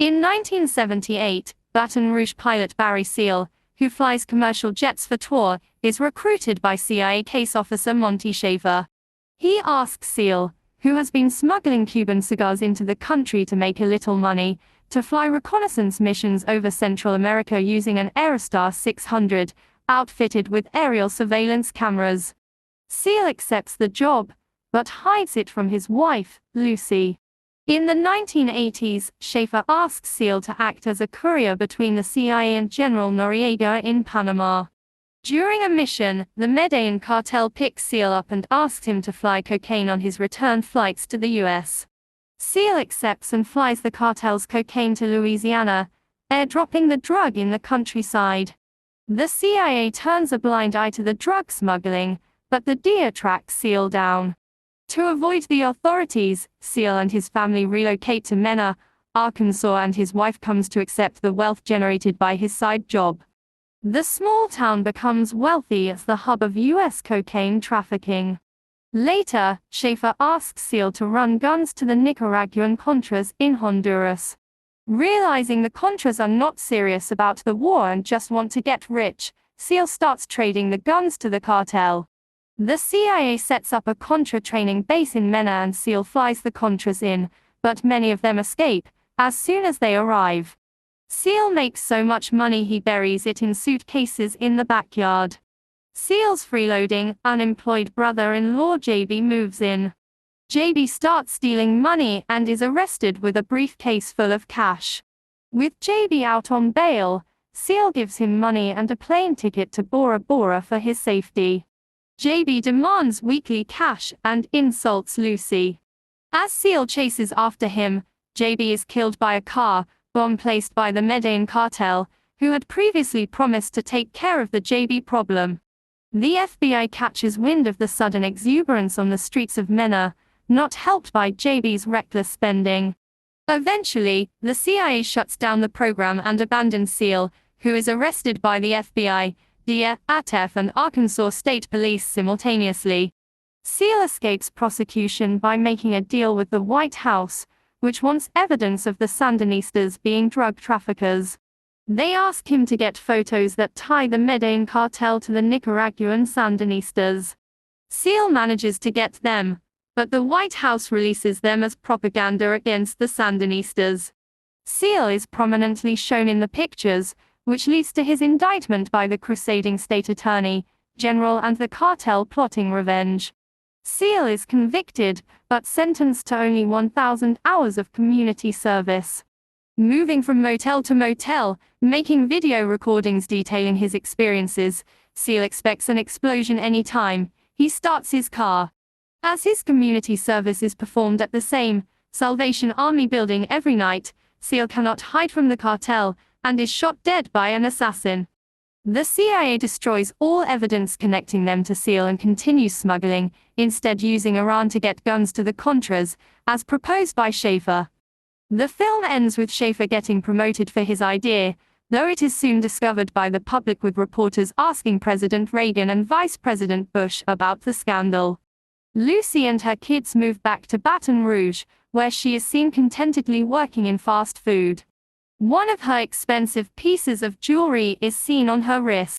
In 1978, Baton Rouge pilot Barry Seal, who flies commercial jets for tour, is recruited by CIA case officer Monty Schafer. He asks Seal, who has been smuggling Cuban cigars into the country to make a little money, to fly reconnaissance missions over Central America using an Aerostar 600, outfitted with aerial surveillance cameras. Seal accepts the job, but hides it from his wife, Lucy. In the 1980s, Schafer asks Seal to act as a courier between the CIA and General Noriega in Panama. During a mission, the Medellín Cartel picks Seal up and asks him to fly cocaine on his return flights to the US. Seal accepts and flies the cartel's cocaine to Louisiana, airdropping the drug in the countryside. The CIA turns a blind eye to the drug smuggling, but the DEA tracks Seal down. To avoid the authorities, Seal and his family relocate to Mena, Arkansas, and his wife comes to accept the wealth generated by his side job. The small town becomes wealthy as the hub of U.S. cocaine trafficking. Later, Schafer asks Seal to run guns to the Nicaraguan Contras in Honduras. Realizing the Contras are not serious about the war and just want to get rich, Seal starts trading the guns to the cartel. The CIA sets up a Contra training base in Mena and Seal flies the Contras in, but many of them escape as soon as they arrive. Seal makes so much money he buries it in suitcases in the backyard. Seal's freeloading, unemployed brother-in-law JB moves in. JB starts stealing money and is arrested with a briefcase full of cash. With JB out on bail, Seal gives him money and a plane ticket to Bora Bora for his safety. JB demands weekly cash and insults Lucy. As Seal chases after him, JB is killed by a car bomb placed by the Medellín Cartel, who had previously promised to take care of the JB problem. The FBI catches wind of the sudden exuberance on the streets of Mena, not helped by JB's reckless spending. Eventually, the CIA shuts down the program and abandons Seal, who is arrested by the FBI, DEA, ATF, and Arkansas State Police simultaneously. Seal escapes prosecution by making a deal with the White House, which wants evidence of the Sandinistas being drug traffickers. They ask him to get photos that tie the Medellín Cartel to the Nicaraguan Sandinistas. Seal manages to get them, but the White House releases them as propaganda against the Sandinistas. Seal is prominently shown in the pictures, which leads to his indictment by the crusading state attorney general and the cartel plotting revenge. Seal is convicted, but sentenced to only 1,000 hours of community service. Moving from motel to motel, making video recordings detailing his experiences, Seal expects an explosion any time he starts his car. As his community service is performed at the same Salvation Army building every night, Seal cannot hide from the cartel and is shot dead by an assassin. The CIA destroys all evidence connecting them to Seal and continues smuggling, instead using Iran to get guns to the Contras, as proposed by Schafer. The film ends with Schafer getting promoted for his idea, though it is soon discovered by the public, with reporters asking President Reagan and Vice President Bush about the scandal. Lucy and her kids move back to Baton Rouge, where she is seen contentedly working in fast food. One of her expensive pieces of jewelry is seen on her wrist.